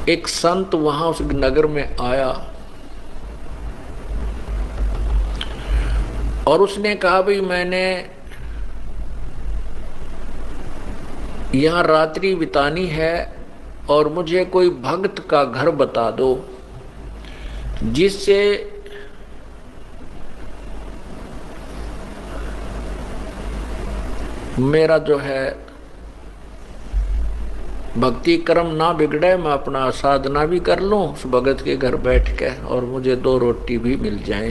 एक संत वहां उस नगर में आया और उसने कहा भाई मैंने यहाँ रात्रि बितानी है और मुझे कोई भक्त का घर बता दो जिससे मेरा जो है भक्ति कर्म ना बिगड़े, मैं अपना साधना भी कर लूं उस भगत के घर बैठ के और मुझे 2 रोटी भी मिल जाए।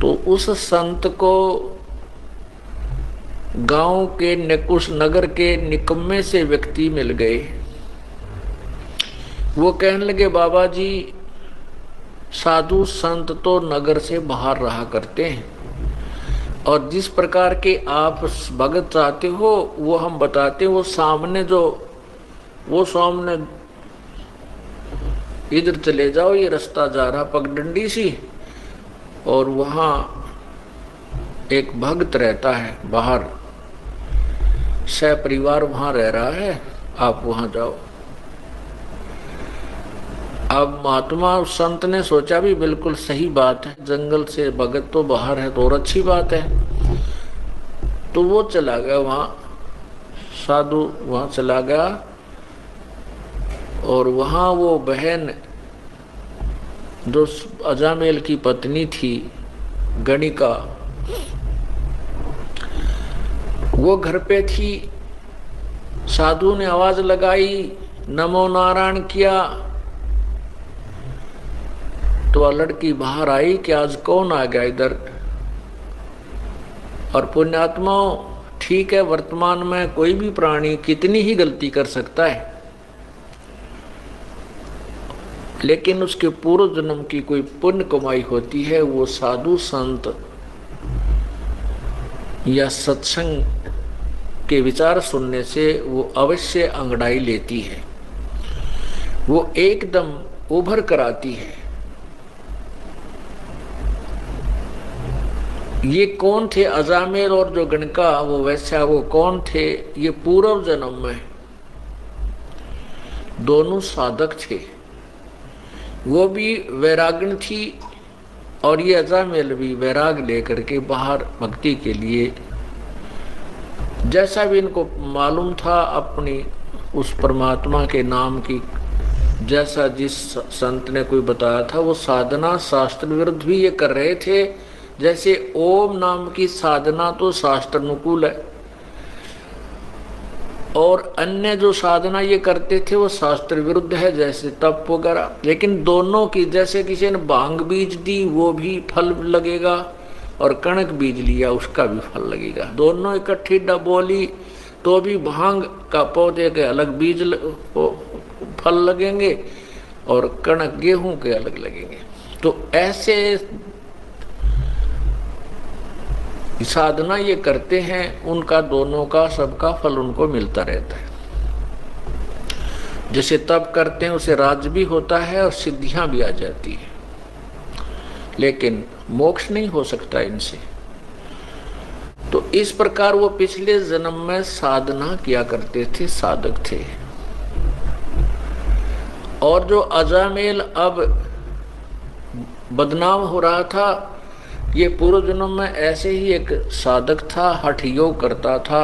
तो उस संत को गांव के उस नगर के निकम्मे से व्यक्ति मिल गए। वो कहने लगे बाबा जी साधु संत तो नगर से बाहर रहा करते हैं और जिस प्रकार के आप भगत चाहते हो वो हम बताते हैं। वो सामने इधर चले जाओ, ये रास्ता जा रहा पगडंडी सी और वहां एक भक्त रहता है बाहर, सपरिवार वहां रह रहा है, आप वहां जाओ। अब महात्मा संत ने सोचा भी बिल्कुल सही बात है, जंगल से भगत तो बाहर है तो और अच्छी बात है। तो वो चला गया वहां, साधु वहां चला गया और वहां वो बहन जो अजामेल की पत्नी थी गणिका, वो घर पे थी। साधु ने आवाज लगाई, नमो नारायण किया तो वह लड़की बाहर आई कि आज कौन आ गया इधर। और पुण्यात्मा ठीक है, वर्तमान में कोई भी प्राणी कितनी ही गलती कर सकता है, लेकिन उसके पूर्व जन्म की कोई पुण्य कमाई होती है, वो साधु संत या सत्संग के विचार सुनने से वो अवश्य अंगड़ाई लेती है, वो एकदम उभर कर आती है। ये कौन थे अजामेल और जो गणका वो वैसा, वो कौन थे? ये पूर्व जन्म में दोनों साधक थे, वो भी वैराग्य थी और ये अजामेल भी वैराग लेकर के बाहर भक्ति के लिए, जैसा भी इनको मालूम था अपनी उस परमात्मा के नाम की, जैसा जिस संत ने कोई बताया था वो साधना शास्त्र विरुद्ध भी ये कर रहे थे। जैसे ओम नाम की साधना तो शास्त्र अनुकूल है और अन्य जो साधना ये करते थे वो शास्त्र विरुद्ध है, जैसे तप वगैरह। लेकिन दोनों की, जैसे किसी ने भांग बीज दी वो भी फल लगेगा और कणक बीज लिया उसका भी फल लगेगा। दोनों इकट्ठी बोली तो भी भांग का पौधे के अलग बीज फल लगेंगे और कणक गेहूं के अलग लगेंगे। तो ऐसे साधना ये करते हैं, उनका दोनों का सबका फल उनको मिलता रहता है। जैसे तप करते हैं उसे राज भी होता है और सिद्धियां भी आ जाती है, लेकिन मोक्ष नहीं हो सकता इनसे। तो इस प्रकार वो पिछले जन्म में साधना किया करते थे, साधक थे। और जो अजामेल अब बदनाम हो रहा था, ये पूर्व जन्म में ऐसे ही एक साधक था, हठ योग करता था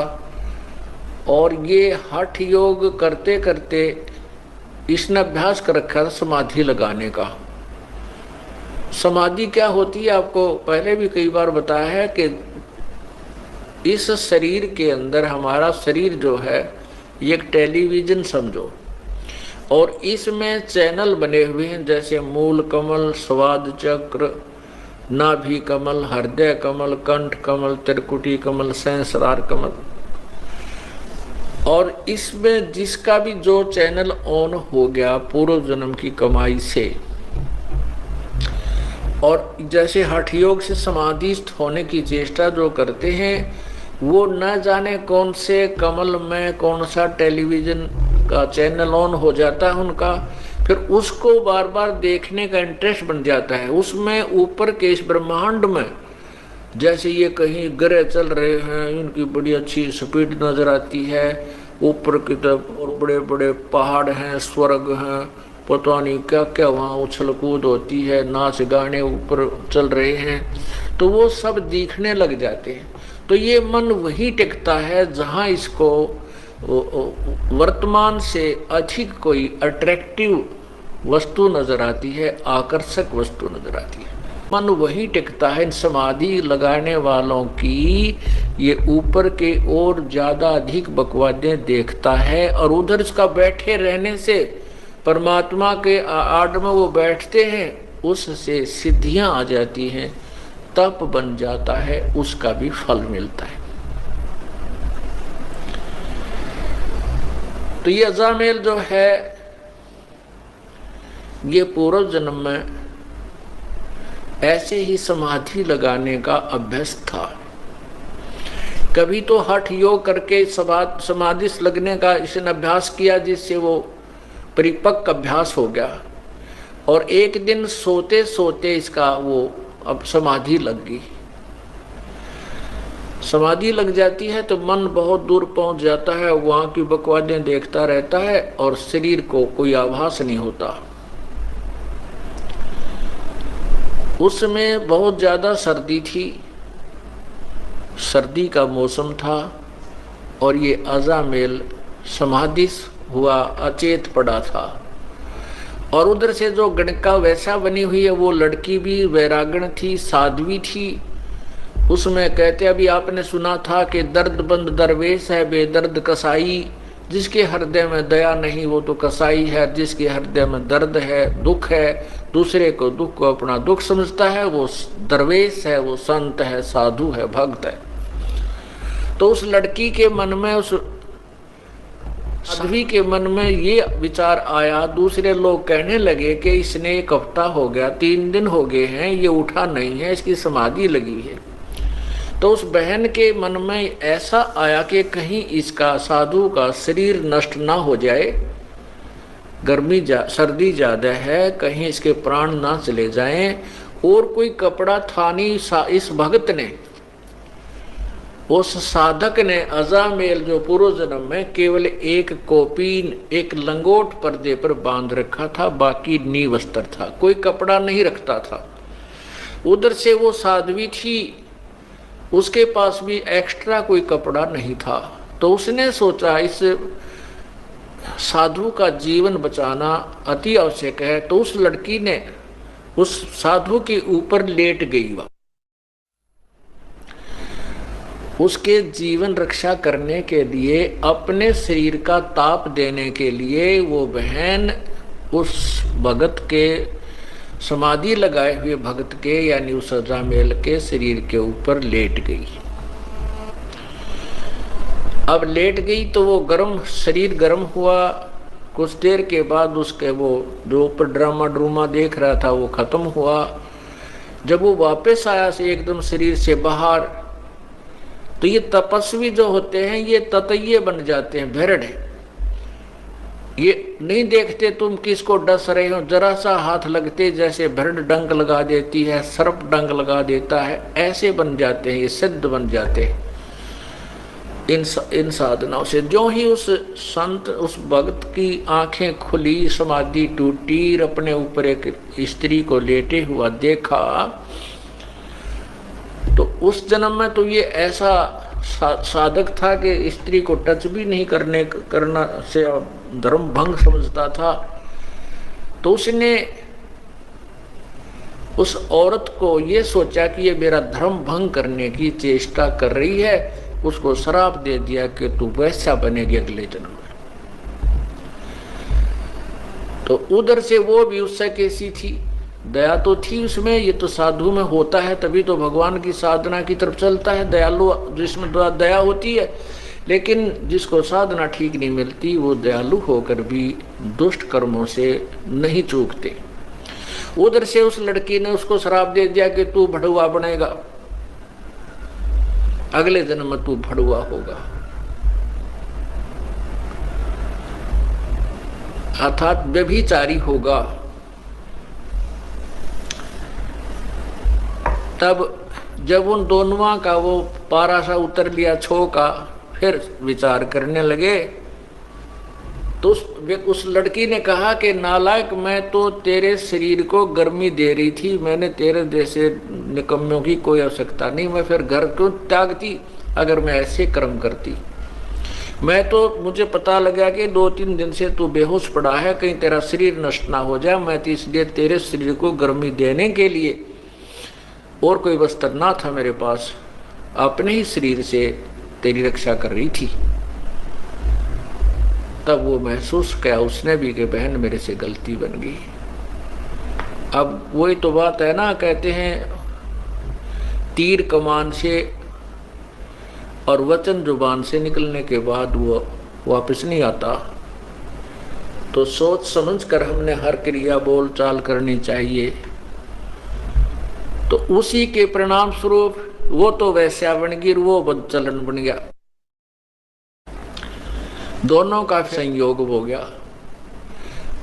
और ये हठ योग करते करते इसने अभ्यास कर रखा था समाधि लगाने का। समाधि क्या होती है आपको पहले भी कई बार बताया है कि इस शरीर के अंदर, हमारा शरीर जो है ये एक टेलीविजन समझो और इसमें चैनल बने हुए हैं, जैसे मूल कमल, स्वाद चक्र, नाभि कमल, हृदय कमल, कंठ कमल, त्रिकुटी कमल, सहस्रार कमल। और इसमें जिसका भी जो चैनल ऑन हो गया पूर्व जन्म की कमाई से, और जैसे हठ योग से समाधिस्थ होने की चेष्टा जो करते हैं, वो न जाने कौन से कमल में कौन सा टेलीविजन का चैनल ऑन हो जाता है उनका, फिर उसको बार बार देखने का इंटरेस्ट बन जाता है। उसमें ऊपर के इस ब्रह्मांड में जैसे ये कहीं ग्रह चल रहे हैं, इनकी बड़ी अच्छी स्पीड नजर आती है ऊपर की तरफ और बड़े बड़े पहाड़ हैं, स्वर्ग हैं, पता नहीं क्या क्या वहाँ उछल कूद होती है, नाच गाने ऊपर चल रहे हैं, तो वो सब दिखने लग जाते हैं। तो ये मन वही टिकता है जहाँ इसको वर्तमान से अधिक कोई अट्रैक्टिव वस्तु नजर आती है, आकर्षक वस्तु नजर आती है। मन वही टिकता है। समाधि लगाने वालों की ये ऊपर के और ज्यादा अधिक बकवादें देखता है, और उधर इसका बैठे रहने से परमात्मा के आड़ में वो बैठते हैं, उससे सिद्धियां आ जाती हैं, तप बन जाता है, उसका भी फल मिलता है। तो ये अजामेल जो है ये पूर्व जन्म में ऐसे ही समाधि लगाने का अभ्यास था। कभी तो हठ योग करके समाधि लगने का इसने अभ्यास किया, जिससे वो परिपक्व अभ्यास हो गया, और एक दिन सोते सोते इसका वो अब समाधि लग गई। समाधि लग जाती है तो मन बहुत दूर पहुंच जाता है, वहां की बकवादें देखता रहता है और शरीर को कोई आभास नहीं होता। उसमें बहुत ज्यादा सर्दी थी, सर्दी का मौसम था, और ये अजामेल समाधि हुआ, अचेत पड़ा था। और उधर से जो गणिका वैसा बनी हुई है, वो लड़की भी वैरागण थी, साध्वी थी। उसमें कहते अभी आपने सुना था कि दर्दबंद दरवेश है बेदर्द कसाई, जिसके हृदय में दया नहीं वो तो कसाई है, जिसके हृदय में दर्द है, दुख है, दूसरे को दुख को अपना दुख समझता है, वो दरवेश है, वो संत है, साधु है, भक्त है। तो उस लड़की के मन में, उस साध्वी के मन में ये विचार आया। दूसरे लोग कहने लगे कि इसने 1 हफ्ता हो गया, 3 दिन हो गए हैं, ये उठा नहीं है, इसकी समाधि लगी है। तो उस बहन के मन में ऐसा आया कि कहीं इसका, साधु का शरीर नष्ट ना हो जाए, सर्दी ज्यादा है, कहीं इसके प्राण ना चले जाएं। और कोई कपड़ा था नहीं। इस भक्त ने, उस साधक ने अजामेल जो पूर्व जन्म में केवल एक कोपीन, एक लंगोट पर्दे पर बांध रखा था, बाकी नी वस्त्र था, कोई कपड़ा नहीं रखता था। उधर से वो साध्वी थी, उसके पास भी एक्स्ट्रा कोई कपड़ा नहीं था। तो उसने सोचा इस साधु का जीवन बचाना अति आवश्यक है। तो उस लड़की ने उस साधु के ऊपर लेट गई। उसके जीवन रक्षा करने के लिए, अपने शरीर का ताप देने के लिए वो बहन उस भगत के, समाधि लगाए हुए भगत के, यानी उस अजामेल के शरीर के ऊपर लेट गई। अब लेट गई तो वो गर्म, शरीर गर्म हुआ। कुछ देर के बाद उसके वो जो ऊपर ड्रामा देख रहा था वो खत्म हुआ। जब वो वापस आया से एकदम शरीर से बाहर, तो ये तपस्वी जो होते हैं ये ततैये बन जाते हैं, भेड़ है। ये नहीं देखते तुम किसको डस रहे हो, जरा सा हाथ लगते जैसे भेड़ डंक लगा देती है, सर्प डंक लगा देता है, ऐसे बन जाते हैं, ये सिद्ध बन जाते हैं इन साधनाओं से। जो ही उस संत, उस भक्त की आंखें खुली, समाधि टूटी, अपने ऊपर एक स्त्री को लेटे हुआ देखा, तो उस जन्म में तो ये ऐसा साधक था कि स्त्री को टच भी नहीं करना से धर्म भंग समझता था। तो उसने उस औरत को ये सोचा कि ये मेरा धर्म भंग करने की चेष्टा कर रही है, उसको श्राप दे दिया कि तू वैसा बनेगी अगले जन्म में। तो उधर से वो भी उससे कैसी थी, दया तो थी उसमें। ये तो साधु में होता है, तभी तो भगवान की साधना की तरफ चलता है, दयालु जिसमें दया होती है। लेकिन जिसको साधना ठीक नहीं मिलती, वो दयालु होकर भी दुष्ट कर्मों से नहीं चूकते। उधर से उस लड़की ने उसको श्राप दे दिया कि तू भड़ुआ बनेगा, अगले जन्म में तू भड़ुआ होगा, अर्थात व्यभिचारी होगा। तब जब उन दोनों का वो पारा सा उतर लिया, छो का, फिर विचार करने लगे तो उस लड़की ने कहा कि नालायक, मैं तो तेरे शरीर को गर्मी दे रही थी, मैंने तेरे जैसे निकम्मों की कोई आवश्यकता नहीं, मैं फिर घर क्यों त्यागती अगर मैं ऐसे कर्म करती। मैं तो मुझे पता लगा कि 2-3 दिन से तू बेहोश पड़ा है, कहीं तेरा शरीर नष्ट ना हो जाए, मैं तो इसलिए तेरे शरीर को गर्मी देने के लिए, और कोई वस्त्र ना था मेरे पास, अपने ही शरीर से तेरी रक्षा कर रही थी। तब वो महसूस किया उसने भी कि बहन मेरे से गलती बन गई। अब वही तो बात है ना, कहते हैं तीर कमान से और वचन जुबान से निकलने के बाद वो वापस नहीं आता। तो सोच समझ कर हमने हर क्रिया बोल चाल करनी चाहिए। तो उसी के परिणाम स्वरूप वो तो वैश्या बन गई, वो बदचलन बन गया, दोनों का संयोग हो गया।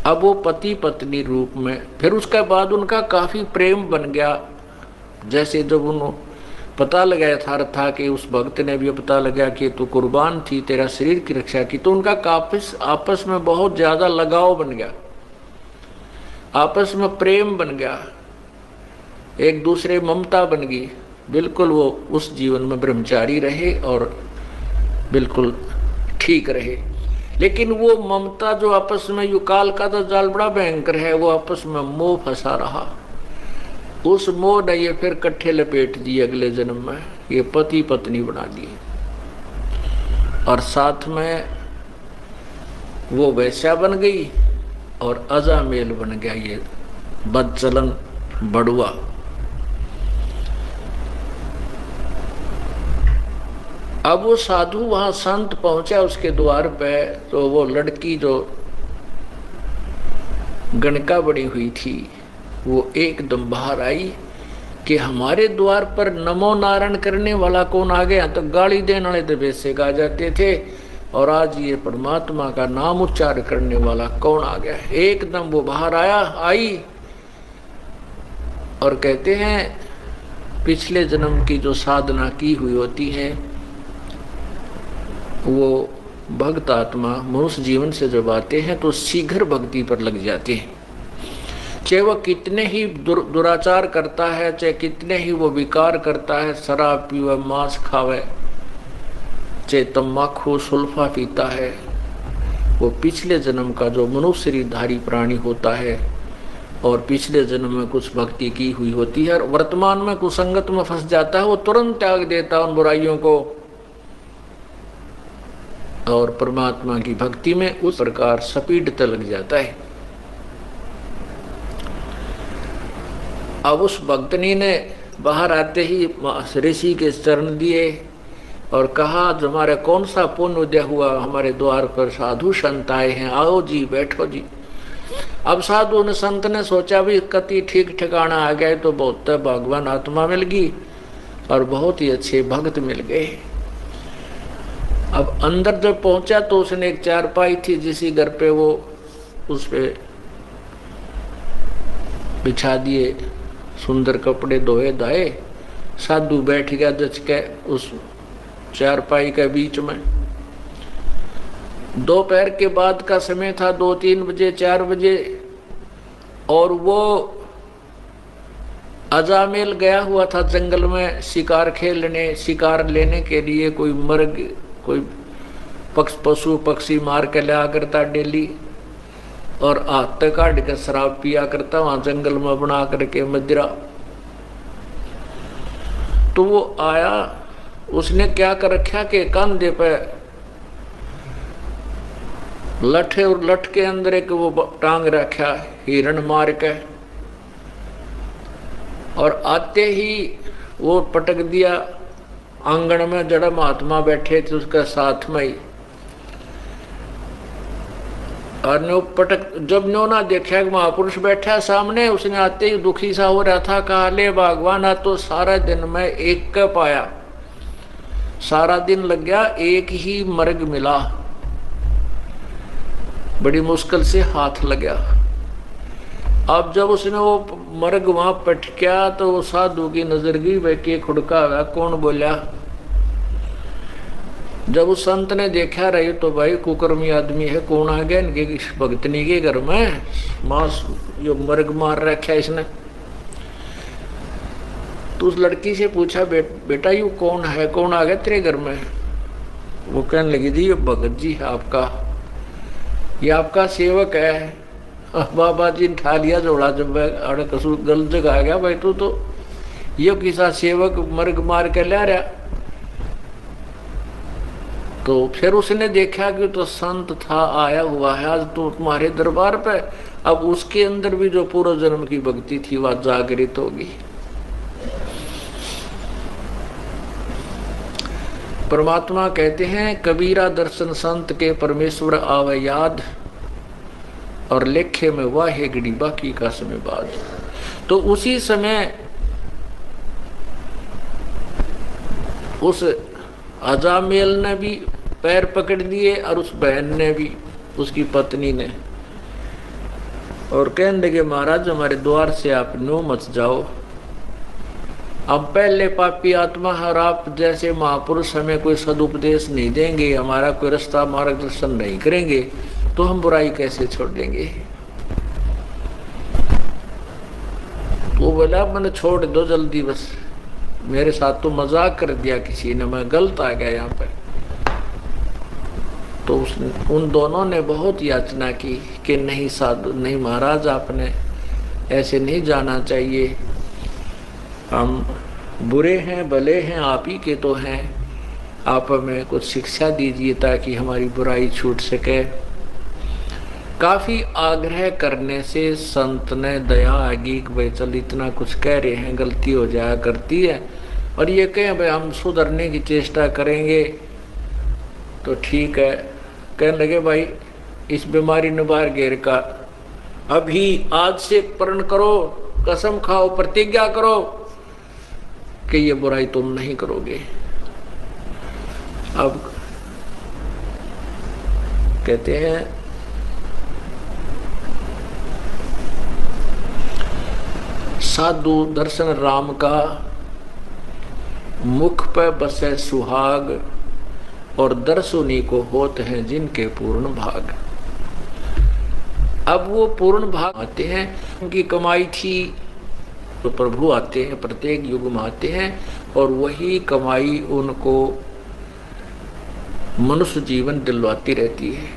अब वो पति पत्नी रूप में, फिर उसके बाद उनका काफी प्रेम बन गया। जैसे जब उन्होंने पता लगाया था कि उस भक्त ने भी पता लगा कि तू कुर्बान थी, तेरा शरीर की रक्षा की, तो उनका आपस में बहुत ज्यादा लगाव बन गया, आपस में प्रेम बन गया, एक दूसरे ममता बन गई। बिल्कुल वो उस जीवन में ब्रह्मचारी रहे और बिल्कुल ठीक रहे। लेकिन वो ममता जो आपस में, युकाल का तो जाल बड़ा भयंकर है, वो आपस में मोह फंसा रहा। उस मोह ने ये फिर कट्ठे लपेट दिए, अगले जन्म में ये पति पत्नी बना दिए, और साथ में वो वैश्या बन गई और अजामेल बन गया ये बदचलन बड़ुआ। अब वो साधु वहां संत पहुंचा उसके द्वार पे, तो वो लड़की जो गणका बनी हुई थी वो एकदम बाहर आई कि हमारे द्वार पर नमो नारायण करने वाला कौन आ गया। तो गाली देने वाले तो वैसे गा जाते थे, और आज ये परमात्मा का नाम उच्चार करने वाला कौन आ गया। एकदम वो बाहर आई और कहते हैं पिछले जन्म की जो साधना की हुई होती है वो भक्त आत्मा मनुष्य जीवन से जब आते हैं तो शीघ्र भक्ति पर लग जाते हैं। चाहे वह कितने ही दुराचार करता है, चाहे कितने ही वो विकार करता है, शराब पीवे, मांस खावे, चाहे तम्बाकू सुल्फा पीता है, वो पिछले जन्म का जो मनुष्य शरीरधारी प्राणी होता है और पिछले जन्म में कुछ भक्ति की हुई होती है और वर्तमान में कुसंगत में फंस जाता है, वो तुरंत त्याग देता है उन बुराइयों को और परमात्मा की भक्ति में उस प्रकार सपीडता लग जाता है। अब उस भक्तनी ने बाहर आते ही ऋषि के चरण दिए और कहा हमारे कौन सा पुण्य उदय हुआ, हमारे द्वार पर साधु संत आए हैं, आओ जी बैठो जी। अब साधु ने संत ने सोचा भी कति ठीक ठिकाना आ गए तो बहुत भगवान आत्मा मिल गई और बहुत ही अच्छे भक्त मिल गए। अब अंदर जब पहुंचा तो उसने एक चारपाई थी जिसी घर पे वो उस पे बिछा दिए, सुंदर कपड़े धोए धाए, साधु बैठ गया जच के उस चारपाई के बीच में। दोपहर के बाद का समय था, 2-3 बजे 4 बजे, और वो अजामेल गया हुआ था जंगल में शिकार खेलने, शिकार लेने के लिए। कोई मर्ग, कोई पशु पक्षी मार के लिया करता डेली और हाथ तक काट के शराब पिया करता वहां जंगल में बना करके मदिरा। तो वो आया, उसने क्या कर रखा कि कंधे पे लठे और लठ के अंदर एक वो टांग रखा हिरण मार के, और आते ही वो पटक दिया आंगन में। जड़ा महात्मा बैठे थे उसके साथ में ही, और नो पटक, जब नो ना देखा कि महापुरुष बैठा सामने, उसने आते ही दुखी सा हो रहा था, कहा ले भगवान तो सारा दिन में एक का पाया, सारा दिन लग गया, एक ही मर्ग मिला, बड़ी मुश्किल से हाथ लग गया। अब जब उसने वो मर्ग वहां पटका तो वो साधु की नजर गई, वे के खुड़का हुआ, कौन बोला? जब उस संत ने देखा रहे तो भाई कुकर्मी आदमी है, कौन आ गया इनके भगतनी के घर में, मांस यो मर्ग मार रखा है इसने। तो उस लड़की से पूछा, बेटा यू कौन है, कौन आ गया तेरे घर में? वो कहने लगी, जी ये भगत जी है आपका, ये आपका सेवक है। बाबा जी ने ठा लिया जोड़ा, जब अड़ कसूर गलत जगह आ गया भाई, तू तो ये किसा सेवक मर्ग मार के ला रहा। तो फिर उसने देखा कि तो संत था, आया हुआ है आज तो तुम्हारे दरबार पे। अब उसके अंदर भी जो पूर्व जन्म की भक्ति थी वह जागृत होगी। परमात्मा कहते हैं, कबीरा दर्शन संत के परमेश्वर आवे याद, और लेखे में वाहे गड़ी बाकी का समय बाद। तो उसी समय उस अजामेल ने भी पैर पकड़ दिए और उस बहन ने भी, उसकी पत्नी ने, और कहने लगे, महाराज हमारे द्वार से आप नो मत जाओ, अब पहले पापी आत्मा है और आप जैसे महापुरुष हमें कोई सदुपदेश नहीं देंगे, हमारा कोई रास्ता मार्गदर्शन नहीं करेंगे, तो हम बुराई कैसे छोड़ देंगे। तो बोला, मैंने छोड़ दो जल्दी, बस मेरे साथ तो मजाक कर दिया किसी ने, मैं गलत आ गया यहाँ पर। तो उन दोनों ने बहुत याचना की कि नहीं साधु, नहीं महाराज आपने ऐसे नहीं जाना चाहिए, हम बुरे हैं भले हैं आप ही के तो हैं, आप हमें कुछ शिक्षा दीजिए ताकि हमारी बुराई छूट सके। काफी आग्रह करने से संत ने दया आगी कि भाई चल इतना कुछ कह रहे हैं, गलती हो जाया करती है, और ये कहें भाई हम सुधरने की चेष्टा करेंगे तो ठीक है। कहने लगे, भाई इस बीमारी ने बाहर घेर का, अभी आज से प्रण करो, कसम खाओ, प्रतिज्ञा करो कि ये बुराई तुम नहीं करोगे। अब कहते हैं, साधु दर्शन राम का, मुख पे बसे सुहाग, और दर्शुनी को होते हैं जिनके पूर्ण भाग। अब वो पूर्ण भाग आते हैं, उनकी कमाई थी तो प्रभु आते हैं, प्रत्येक युग में आते हैं, और वही कमाई उनको मनुष्य जीवन दिलवाती रहती है।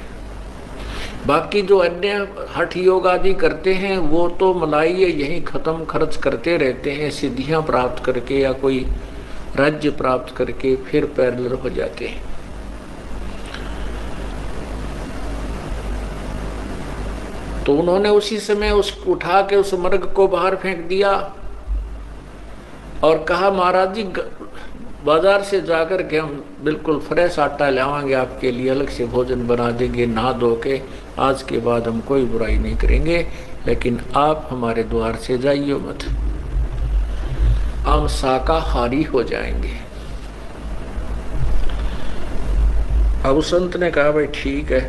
बाकी जो अन्य हठ योग आदि करते हैं वो तो मलाई यही खत्म खर्च करते रहते हैं, सिद्धियां प्राप्त करके या कोई राज्य प्राप्त करके फिर पैरेलल हो जाते हैं। तो उन्होंने उसी समय उस उठा के उस मर्ग को बाहर फेंक दिया और कहा, महाराज जी बाजार से जाकर के हम बिल्कुल फ्रेश आटा लावांगे आपके लिए, अलग से भोजन बना देंगे, नहा धो के, आज के बाद हम कोई बुराई नहीं करेंगे, लेकिन आप हमारे द्वार से जाइए मत, हम शाकाहारी हो जाएंगे। अब संत ने कहा, भाई ठीक है।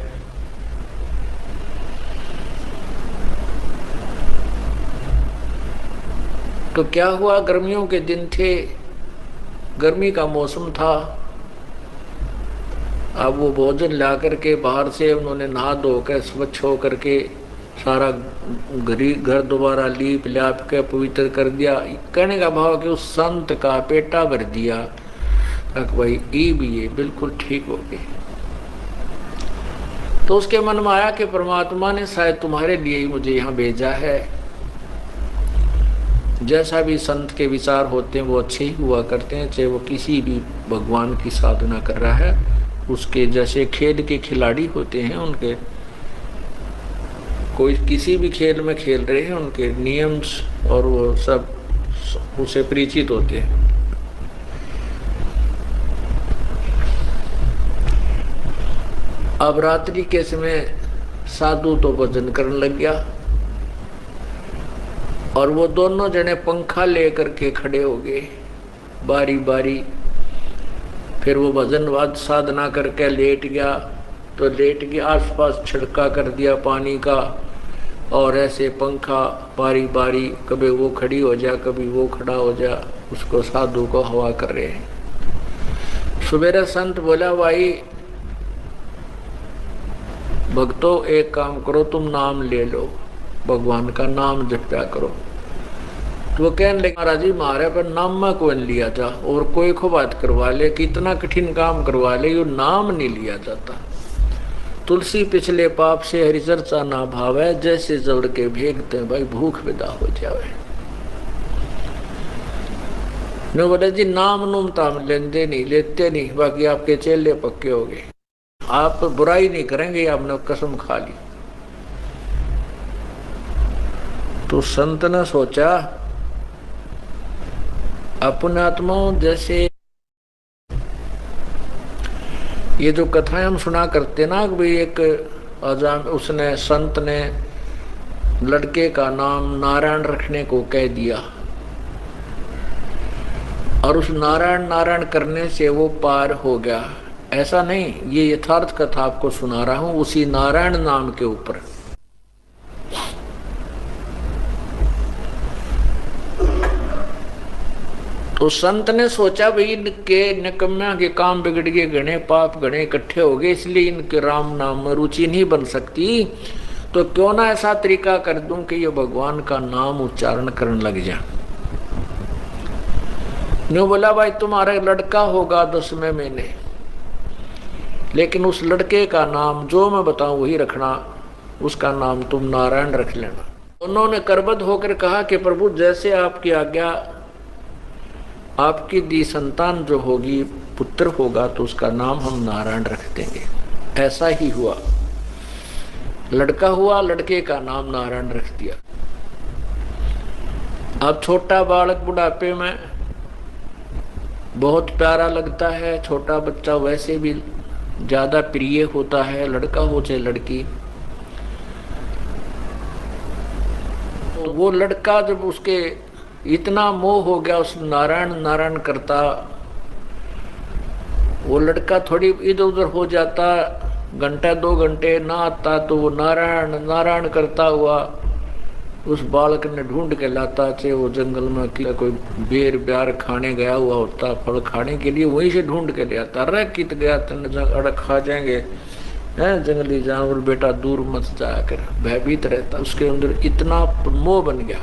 तो क्या हुआ, गर्मियों के दिन थे, गर्मी का मौसम था। अब वो भोजन ला करके बाहर से उन्होंने नहा धो कर स्वच्छ हो करके सारा घर दोबारा लीप ल्याप के पवित्र कर दिया। कहने का भाव कि उस संत का पेटा भर दिया, भाई ई भी ये बिल्कुल ठीक हो गए। तो उसके मन में आया कि परमात्मा ने शायद तुम्हारे लिए ही मुझे यहाँ भेजा है। जैसा भी संत के विचार होते हैं वो अच्छे ही हुआ करते हैं, चाहे वो किसी भी भगवान की साधना कर रहा है। उसके जैसे खेल के खिलाड़ी होते हैं, उनके कोई किसी भी खेल में खेल रहे हैं, उनके नियम और वो सब उसे परिचित होते हैं। अब रात्रि के समय साधु तो भजन करने लग गया और वो दोनों जने पंखा लेकर के खड़े हो गए बारी बारी। फिर वो भजनवाद साधना करके लेट गया, तो लेट के आसपास छिड़का कर दिया पानी का, और ऐसे पंखा बारी बारी कभी वो खड़ी हो जा कभी वो खड़ा हो जा, उसको साधु को हवा कर रहे हैं। सवेरे संत बोला, भाई भक्तों एक काम करो, तुम नाम ले लो, भगवान का नाम जपया करो। तो वो कहने लगे, महाराज जी मारे पर नाम में कोई लिया था, और कोई को बात करवा ले, कितना कठिन काम करवा ले, यो नाम नहीं लिया जाता। तुलसी पिछले पाप से हरि चर्चा ना भावे, जैसे जड़ के भेगते भाई भूख विदा हो जावे। ने बोले जी नाम नूम ताम लेते नहीं, बाकी आपके चेले पक्के हो गए, आप बुराई नहीं करेंगे, आपने कसम खा ली। तो संत ने सोचा, अपने आत्माओं जैसे ये जो कथाएं हम सुना करते ना, भाई एक अजाम उसने संत ने लड़के का नाम नारायण रखने को कह दिया, और उस नारायण नारायण करने से वो पार हो गया। ऐसा नहीं, ये यथार्थ कथा आपको सुना रहा हूं उसी नारायण नाम के ऊपर। तो संत ने सोचा भाई इनके निकम्या के काम बिगड़ गए, गणे पाप गणे इकट्ठे हो गए, इसलिए इनके राम नाम में रुचि नहीं बन सकती, तो क्यों ना ऐसा तरीका कर दूं कि ये भगवान का नाम उच्चारण करने लग जाए। न्यू बोला, भाई तुम्हारा लड़का होगा 10वें महीने, लेकिन उस लड़के का नाम जो मैं बताऊं वही रखना, उसका नाम तुम नारायण रख लेना। उन्होंने करबद्ध होकर कहा कि प्रभु जैसे आपकी आज्ञा, आपकी दी संतान जो होगी, पुत्र होगा, तो उसका नाम हम नारायण रख देंगे। ऐसा ही हुआ, लड़का हुआ, लड़के का नाम नारायण रख दिया। अब छोटा बालक बुढ़ापे में बहुत प्यारा लगता है, छोटा बच्चा वैसे भी ज्यादा प्रिय होता है, लड़का हो चाहे लड़की। तो वो लड़का जब उसके इतना मोह हो गया उस नारायण नारायण करता, वो लड़का थोड़ी इधर उधर हो जाता, घंटा 2 घंटे ना आता, तो वो नारायण नारायण करता हुआ उस बालक ने ढूंढ के लाता, चाहे वो जंगल में कोई बेर ब्यार खाने गया हुआ होता, फल खाने के लिए वहीं से ढूंढ के ले आता। अरे कित गया तन अड़क खा जाएंगे, हैं जंगली जानवर, बेटा दूर मत जाकर, भयभीत रहता। उसके अंदर इतना मोह बन गया।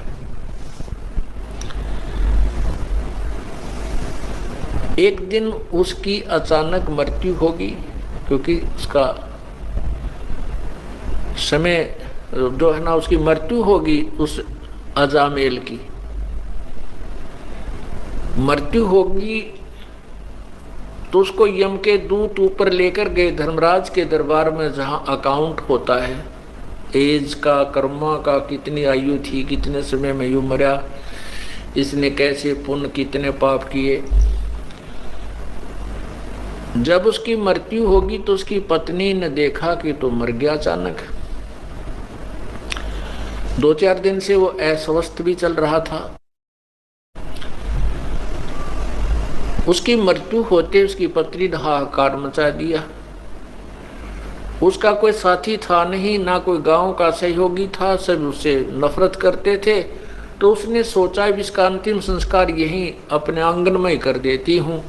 एक दिन उसकी अचानक मृत्यु होगी, क्योंकि उसका समय जो है ना, उसकी मृत्यु होगी, उस अजामेल की मृत्यु होगी। तो उसको यम के दूत ऊपर लेकर गए धर्मराज के दरबार में, जहां अकाउंट होता है एज का, कर्मा का, कितनी आयु थी, कितने समय में यू मरा, इसने कैसे पुण्य कितने पाप किए। जब उसकी मृत्यु होगी तो उसकी पत्नी ने देखा कि तो मर गया अचानक। 2-4 दिन से वो अस्वस्थ भी चल रहा था। उसकी मृत्यु होते उसकी पत्नी ने हाहाकार मचा दिया। उसका कोई साथी था नहीं, ना कोई गांव का सहयोगी था, सब उससे नफरत करते थे। तो उसने सोचा इसका अंतिम संस्कार यहीं अपने आंगन में ही कर देती हूँ।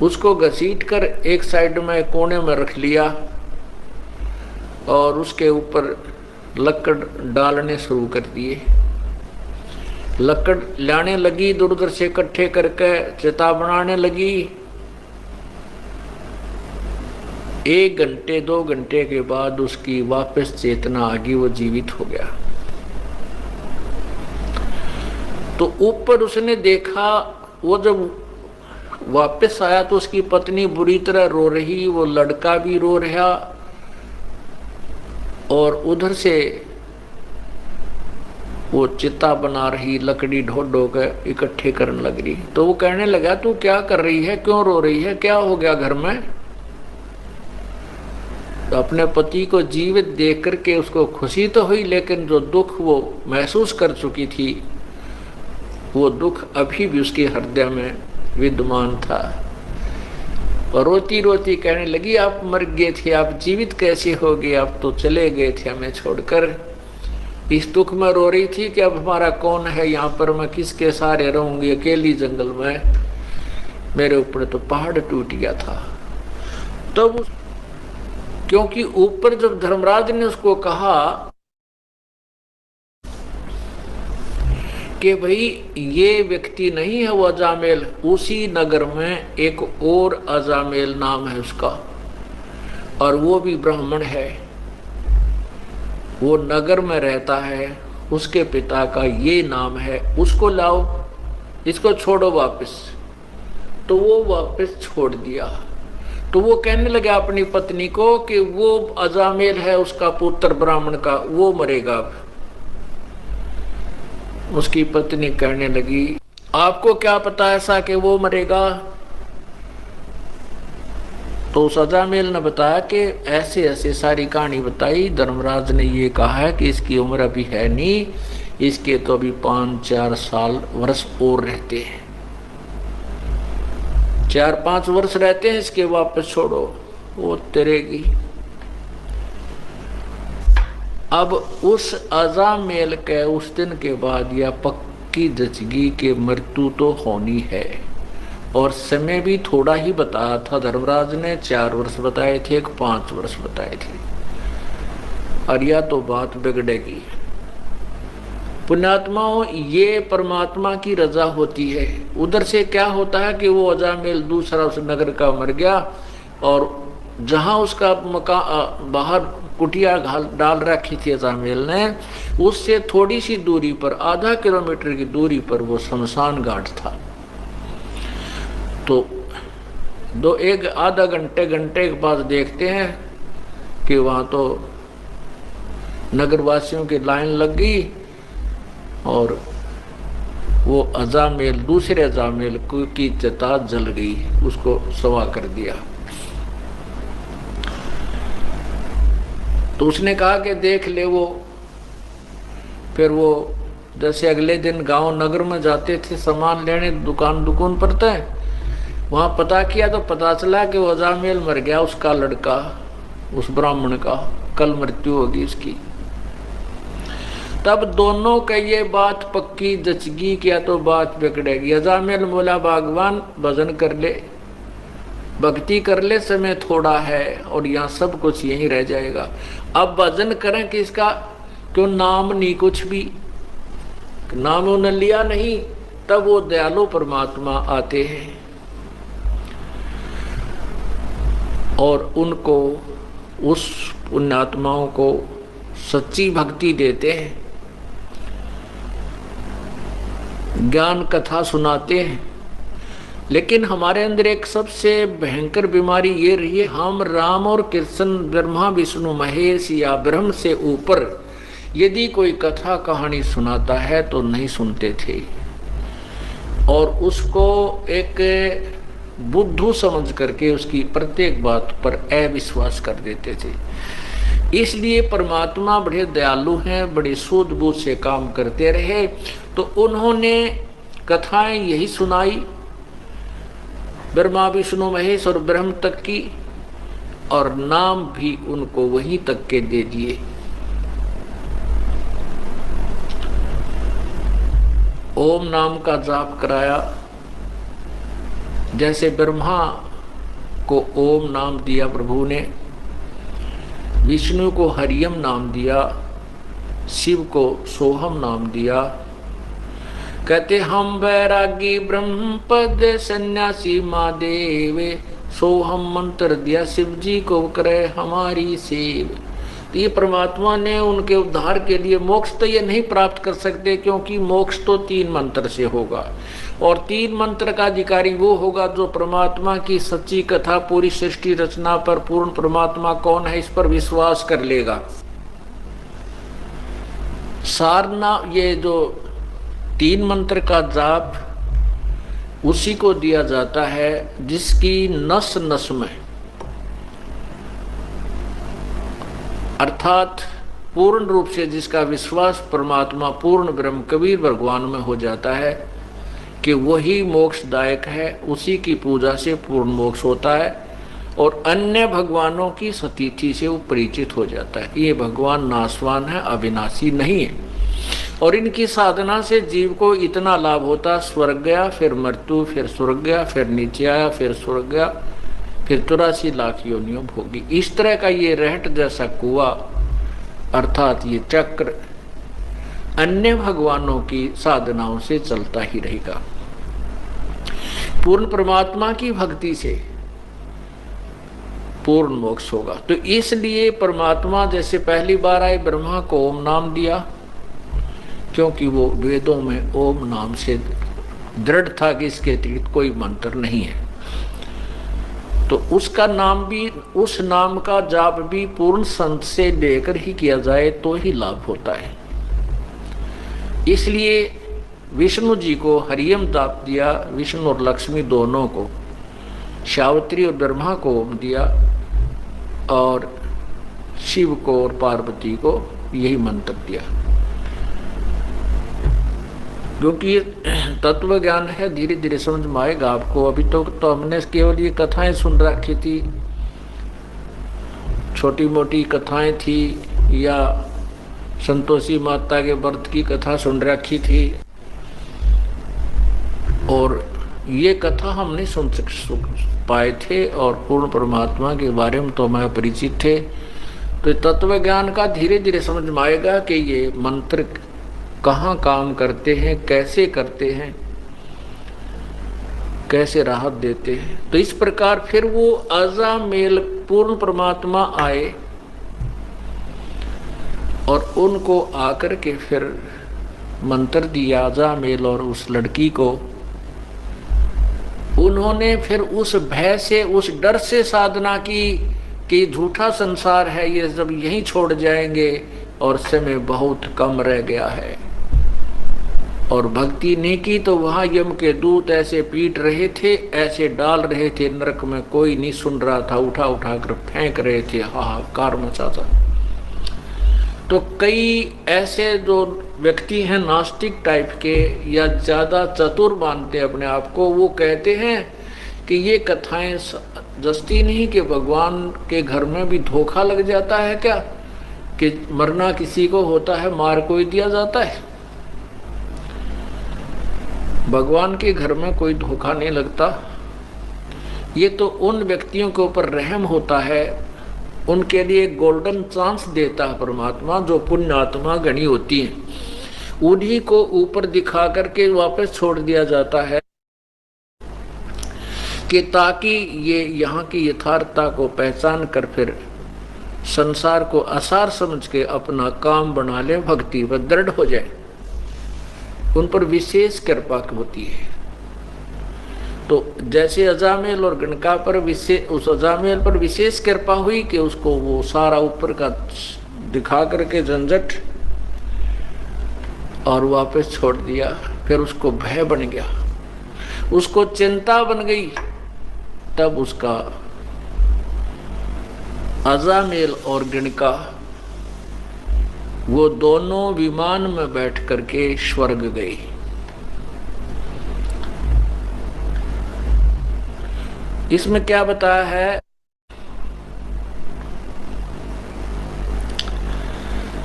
उसको घसीट कर एक साइड में कोने में रख लिया और उसके ऊपर लकड़ डालने शुरू कर दिए। लकड़ लाने लगी, इधर उधर से इकट्ठे करके चिता बनाने लगी। 1 घंटे 2 घंटे के बाद उसकी वापस चेतना आ गई, वो जीवित हो गया। तो ऊपर उसने देखा, वो जब वापस आया तो उसकी पत्नी बुरी तरह रो रही, वो लड़का भी रो रहा, और उधर से वो चिता बना रही, लकड़ी ढो ढो कर इकट्ठे करने लग रही। तो वो कहने लगा, तू क्या कर रही है, क्यों रो रही है, क्या हो गया घर में। तो अपने पति को जीवित देख करके उसको खुशी तो हुई, लेकिन जो दुख वो महसूस कर चुकी थी, वो दुख अभी भी उसके हृदय में विद्यमान था। और रोती रोती कहने लगी, आप मर गए थे, आप जीवित कैसे हो गए, आप तो चले गए थे हमें छोड़कर। इस दुख में रो रही थी कि अब हमारा कौन है यहाँ पर, मैं किसके सहारे रहूंगी अकेली जंगल में। मेरे ऊपर तो पहाड़ टूट गया था। तब क्योंकि ऊपर जब धर्मराज ने उसको कहा कि भाई ये व्यक्ति नहीं है वो अजामेल, उसी नगर में एक और अजामेल नाम है उसका, और वो भी ब्राह्मण है, वो नगर में रहता है, उसके पिता का ये नाम है, उसको लाओ, इसको छोड़ो वापस। तो वो वापस छोड़ दिया। तो वो कहने लगा अपनी पत्नी को कि वो अजामेल है उसका पुत्र ब्राह्मण का, वो मरेगा अब। उसकी पत्नी कहने लगी आपको क्या पता ऐसा कि वो मरेगा? तो उस अजामेल ने बताया कि ऐसे ऐसे सारी कहानी बताई। धर्मराज ने ये कहा है कि इसकी उम्र अभी है नहीं, इसके तो अभी 5-4 साल वर्ष और रहते हैं, 4-5 वर्ष रहते हैं, इसके वापस छोड़ो, वो तैरेगी। अब उस अजामेल के उस दिन के बाद या पक्की जचगी के मृत्यु तो होनी है, और समय भी थोड़ा ही बताया था धर्मराज ने, 4 वर्ष बताए थे, 5 वर्ष बताए थे, और या तो बात बिगड़ेगी। पुण्यात्माओं, ये परमात्मा की रजा होती है। उधर से क्या होता है कि वो अजामेल दूसरा उस नगर का मर गया, और जहां उसका मकान बाहर कुटिया डाल रखी थी अजामेल ने, उससे थोड़ी सी दूरी पर, आधा किलोमीटर की दूरी पर वो शमशान घाट था। तो आधा घंटे के बाद देखते हैं कि वहां तो नगरवासियों की लाइन लग गई, और वो अजामेल दूसरे अजामेल की चिता जल गई, उसको सवा कर दिया। तो उसने कहा कि देख ले वो। फिर वो जैसे अगले दिन गांव नगर में जाते थे सामान लेने, दुकान पर थे, वहां पता किया तो पता चला कि वो अजामेल मर गया, उसका लड़का, उस ब्राह्मण का कल मृत्यु होगी उसकी। तब दोनों का ये बात पक्की जचगी, क्या तो बात बिगड़ेगी। अजामेल बोला भगवान भजन कर ले, भक्ति कर ले, समय थोड़ा है और यहाँ सब कुछ यहीं रह जाएगा। अब भजन करें किसका? क्यों नाम नहीं, कुछ भी नाम उन्हें लिया नहीं। तब वो दयालु परमात्मा आते हैं और उनको, उस पुण्यात्माओं को सच्ची भक्ति देते हैं, ज्ञान कथा सुनाते हैं। लेकिन हमारे अंदर एक सबसे भयंकर बीमारी ये रही है, हम राम और कृष्ण, ब्रह्मा विष्णु महेश या ब्रह्म से ऊपर यदि कोई कथा कहानी सुनाता है तो नहीं सुनते थे, और उसको एक बुद्धू समझ करके उसकी प्रत्येक बात पर अविश्वास कर देते थे। इसलिए परमात्मा बड़े दयालु हैं, बड़े सूझबूझ से काम करते रहे, तो उन्होंने कथाएं यही सुनाई, ब्रह्मा विष्णु महेश और ब्रह्म तक की, और नाम भी उनको वहीं तक के दे दिए। ओम नाम का जाप कराया। जैसे ब्रह्मा को ओम नाम दिया प्रभु ने, विष्णु को हरियम नाम दिया, शिव को सोहम नाम दिया। कहते हम वैरागी ब्रह्म पद सन्यासी महादेव, सोहम मंत्र दिया शिव जी को करे हमारी सेव। तो ये परमात्मा ने उनके उद्धार के लिए, मोक्ष तो ये नहीं प्राप्त कर सकते, क्योंकि मोक्ष तो 3 मंत्र से होगा, और 3 मंत्र का अधिकारी वो होगा जो परमात्मा की सच्ची कथा, पूरी सृष्टि रचना पर, पूर्ण परमात्मा कौन है इस पर विश्वास कर लेगा। सारना, ये जो 3 मंत्र का जाप उसी को दिया जाता है जिसकी नस नस में, अर्थात पूर्ण रूप से जिसका विश्वास परमात्मा पूर्ण ब्रह्म कबीर भगवान में हो जाता है कि वही मोक्षदायक है, उसी की पूजा से पूर्ण मोक्ष होता है, और अन्य भगवानों की सतीथि से वो परिचित हो जाता है। ये भगवान नाशवान है, अविनाशी नहीं है। और इनकी साधना से जीव को इतना लाभ होता, स्वर्ग गया, फिर मृत्यु, फिर स्वर्ग गया, फिर नीचे आया, फिर स्वर्ग गया, फिर 83 लाख योनियों भोगी। इस तरह का ये रहट जैसा कुआं अर्थात ये चक्र अन्य भगवानों की साधनाओं से चलता ही रहेगा। पूर्ण परमात्मा की भक्ति से पूर्ण मोक्ष होगा। तो इसलिए परमात्मा जैसे पहली बार आए ब्रह्मा को ओम नाम दिया, क्योंकि वो वेदों में ओम नाम से दृढ़ था कि इसके अतिरिक्त कोई मंत्र नहीं है। तो उसका नाम भी, उस नाम का जाप भी पूर्ण संत से लेकर ही किया जाए तो ही लाभ होता है। इसलिए विष्णु जी को हरियम जाप दिया, विष्णु और लक्ष्मी दोनों को, सावित्री और ब्रह्मा को ओम दिया, और शिव को और पार्वती को यही मंत्र दिया। क्योंकि ये तत्व ज्ञान है, धीरे धीरे समझ में आएगा आपको। अभी तो हमने केवल ये कथाएं सुन रखी थी, छोटी मोटी कथाएं थी, या संतोषी माता के व्रत की कथा सुन रखी थी, और ये कथा हमने सुन पाए थे, और पूर्ण परमात्मा के बारे में तो मैं परिचित थे। तो तत्व ज्ञान का धीरे धीरे समझ में आएगा कि ये मंत्र कहाँ काम करते हैं, कैसे करते हैं, कैसे राहत देते हैं। तो इस प्रकार फिर वो अजामेल पूर्ण परमात्मा आए और उनको आकर के फिर मंत्र दिया अजामेल और उस लड़की को। उन्होंने फिर उस भय से, उस डर से साधना की कि झूठा संसार है, ये सब यहीं छोड़ जाएंगे और समय बहुत कम रह गया है। और भक्ति नहीं की तो वहां यम के दूत ऐसे पीट रहे थे, ऐसे डाल रहे थे नरक में, कोई नहीं सुन रहा था, उठा उठा कर फेंक रहे थे, हाहाकार मचा था। तो कई ऐसे जो व्यक्ति हैं नास्तिक टाइप के या ज्यादा चतुर मानते अपने आप को, वो कहते हैं कि ये कथाएं जस्ती नहीं कि भगवान के घर में भी धोखा लग जाता है क्या, कि मरना किसी को होता है, मार कोई दिया जाता है। भगवान के घर में कोई धोखा नहीं लगता। ये तो उन व्यक्तियों के ऊपर रहम होता है, उनके लिए गोल्डन चांस देता है परमात्मा, जो पुण्य आत्मा गणी होती है, उन्हीं को ऊपर दिखा करके वापस छोड़ दिया जाता है, कि ताकि ये यहाँ की यथार्थता को पहचान कर फिर संसार को आसार समझ के अपना काम बना ले, भक्ति पर दृढ़ हो जाए। उन पर विशेष कृपा होती है। तो जैसे अजामेल और गणका पर उस अजामेल पर विशेष कृपा हुई कि उसको वो सारा ऊपर का दिखा करके झंझट और वापस छोड़ दिया, फिर उसको भय बन गया, उसको चिंता बन गई, तब उसका अजामेल और गणका वो दोनों विमान में बैठ करके स्वर्ग गए। इसमें क्या बताया है,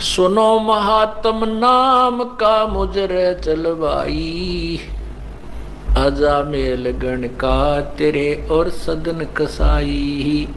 सुनो महात्म नाम का मुजरे चलवाई, अजामेल गण का तेरे और सदन कसाई।